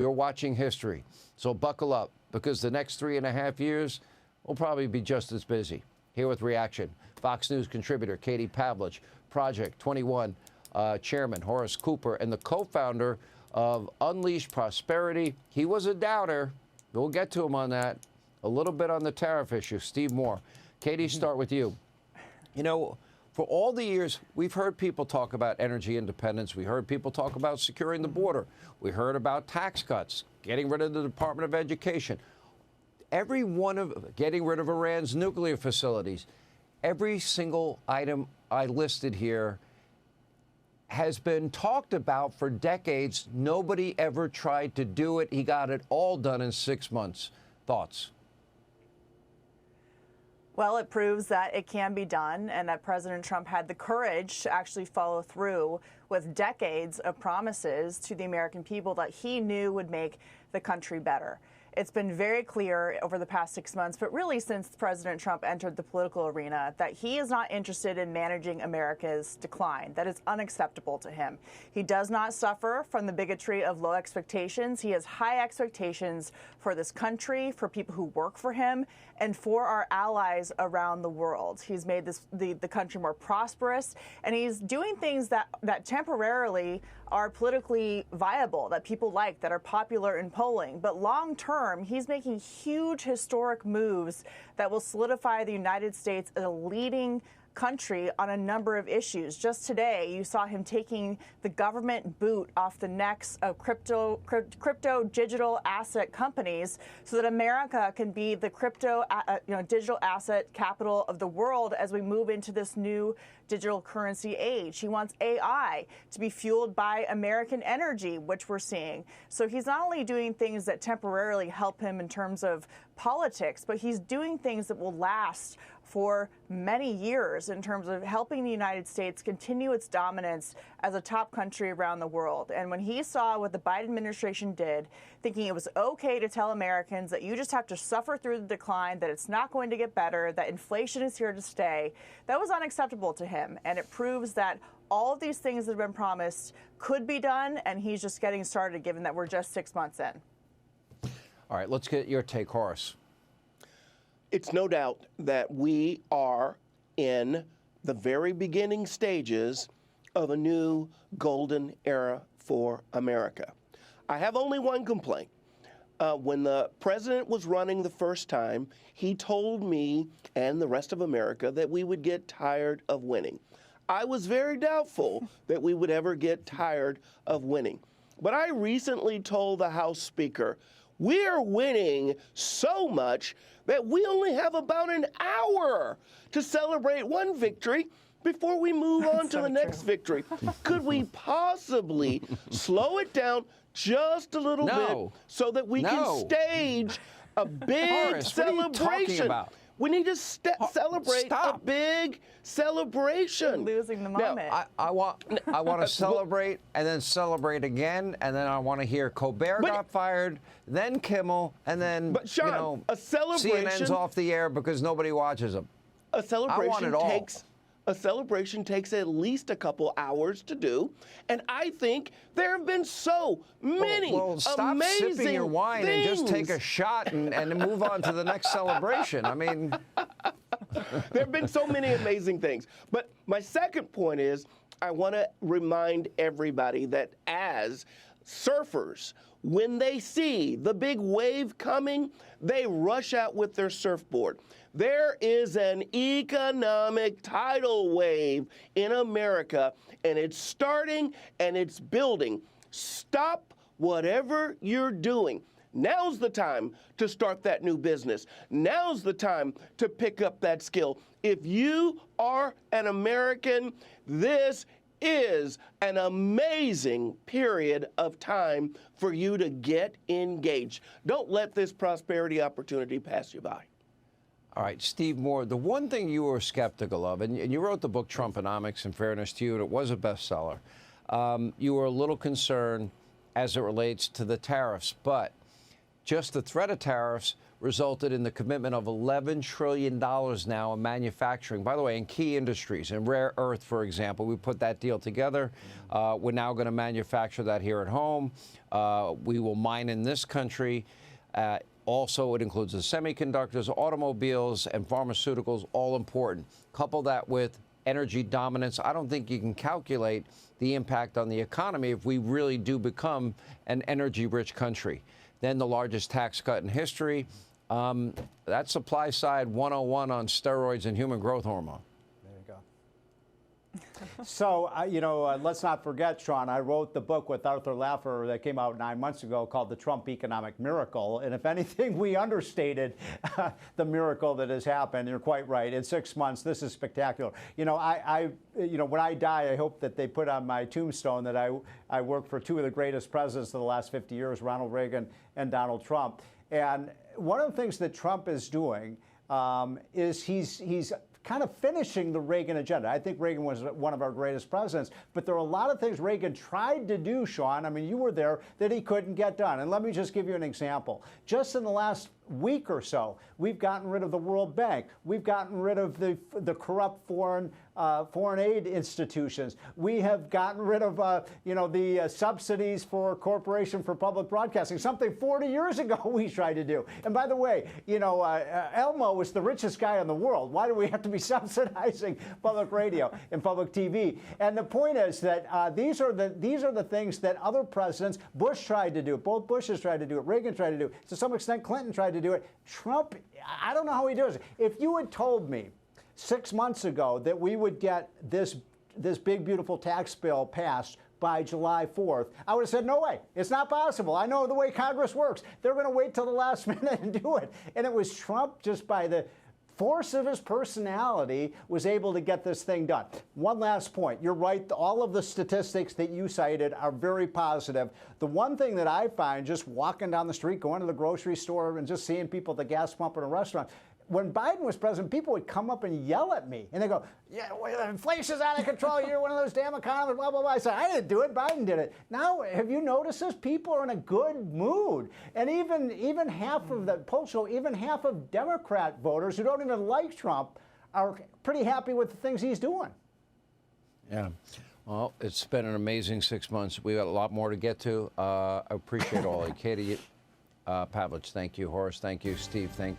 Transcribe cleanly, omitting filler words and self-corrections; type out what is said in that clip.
You're watching history. So buckle up, because the next 3.5 years will probably be just as busy. Here with reaction, Fox News contributor Katie Pavlich, Project 21 chairman Horace Cooper, and the co-founder of Unleashed Prosperity. He was a doubter. We'll get to him on that. A little bit on the tariff issue. Steve Moore. Katie, start with you. You know, for all the years, we've heard people talk about energy independence. We heard people talk about securing the border. We heard about tax cuts, getting rid of the Department of Education. Every one of getting rid of Iran's nuclear facilities. Every single item I listed here has been talked about for decades. Nobody ever tried to do it. He got it all done in 6 months. Thoughts? Well, it proves that it can be done and that President Trump had the courage to actually follow through with decades of promises to the American people that he knew would make the country better. It's been very clear over the past 6 months, but really since President Trump entered the political arena, that he is not interested in managing America's decline. That is unacceptable to him. He does not suffer from the bigotry of low expectations. He has high expectations for this country, for people who work for him, and for our allies around the world. He's made the country more prosperous, and he's doing things that temporarily are politically viable, that people like, that are popular in polling. But long term, he's making huge historic moves that will solidify the United States as a leading country on a number of issues. Just today, you saw him taking the government boot off the necks of crypto digital asset companies so that America can be the digital asset capital of the world as we move into this new digital currency age. He wants AI to be fueled by American energy, which we're seeing. So he's not only doing things that temporarily help him in terms of politics, but he's doing things that will last for many years in terms of helping the United States continue its dominance as a top country around the world. And when he saw what the Biden administration did, thinking it was okay to tell Americans that you just have to suffer through the decline, that it's not going to get better, that inflation is here to stay, that was unacceptable to him. And it proves that all of these things that have been promised could be done, and he's just getting started, given that we're just 6 months in. All right, let's get your take, Horace. It's no doubt that we are in the very beginning stages of a new golden era for America. I have only one complaint. When the president was running the first time, he told me and the rest of America that we would get tired of winning. I was very doubtful that we would ever get tired of winning. But I recently told the House Speaker, we are winning so much that we only have about an hour to celebrate one victory before we move on to the next victory. Could we possibly slow it down just a little bit so that we can stage a big Horace, celebration? what are you talking about? We need to celebrate a big celebration. You're losing the moment. Now, I want to celebrate and then celebrate again, and then I want to hear Colbert got fired, then Kimmel, and then Sean, a celebration, CNN's off the air because nobody watches them. A celebration I want it all. A celebration takes at least a couple hours to do, and I think there have been so many stop amazing sipping your wine things. and just take a shot and move on to the next celebration. I mean, there have been so many amazing things. But my second point is, I want to remind everybody that as surfers, when they see the big wave coming, they rush out with their surfboard. There is an economic tidal wave in America, and it's starting and it's building. Stop whatever you're doing. Now's the time to start that new business. Now's the time to pick up that skill. If you are an American, this is an amazing period of time for you to get engaged. Don't let this prosperity opportunity pass you by. all right, Steve Moore, the one thing you were skeptical of, and you wrote the book Trumponomics, in fairness to you, and it was a bestseller. You were a little concerned as it relates to the tariffs, but just the threat of tariffs resulted in the commitment of $11 trillion now in manufacturing. By the way, in key industries, in rare earth, for example, we put that deal together. We're now going to manufacture that here at home. We will mine in this country. Also, it includes the semiconductors, automobiles, and pharmaceuticals, all important. Couple that with energy dominance. I don't think you can calculate the impact on the economy if we really do become an energy-rich country. Then the largest tax cut in history. That's supply side 101 on steroids and human growth hormone. There you go. So, let's not forget, Sean, I wrote the book with Arthur Laffer that came out 9 months ago called The Trump Economic Miracle. And if anything, we understated the miracle that has happened. You're quite right. In 6 months, this is spectacular. When I die, I hope that they put on my tombstone that I worked for two of the greatest presidents of the last 50 years, Ronald Reagan and Donald Trump. And one of the things that Trump is doing is he's kind of finishing the Reagan agenda. I think Reagan was one of our greatest presidents, but there are a lot of things Reagan tried to do, Sean, I mean, you were there, that he couldn't get done. And let me just give you an example. Just in the last week or so, we've gotten rid of the World Bank. We've gotten rid of the corrupt foreign aid institutions. We have gotten rid of the subsidies for Corporation for Public Broadcasting, something 40 years ago we tried to do. And by the way, Elmo was the richest guy in the world. Why do we have to be subsidizing public radio and public TV? And the point is that these are the things that other presidents, Bush tried to do, both Bushes tried to do it, Reagan tried to do it, to some extent Clinton tried to do it. Trump, I don't know how he does it. If you had told me 6 months ago that we would get this big, beautiful tax bill passed by July 4th, I would have said, no way. It's not possible. I know the way Congress works. They're going to wait till the last minute and do it. And it was Trump, just by the force of his personality, was able to get this thing done. One last point. You're right. All of the statistics that you cited are very positive. The one thing that I find just walking down the street, going to the grocery store, and just seeing people at the gas pump in a restaurant, when Biden was president, people would come up and yell at me. And they go, yeah, well, inflation's out of control. You're one of those damn economists, blah, blah, blah. I said, I didn't do it. Biden did it. Now, have you noticed this? People are in a good mood. And even half of the polls show, even half of Democrat voters who don't even like Trump are pretty happy with the things he's doing. Yeah. Well, it's been an amazing 6 months. We got a lot more to get to. I appreciate all of you. Katie Pavlich, thank you. Horace, thank you. Steve, thank you.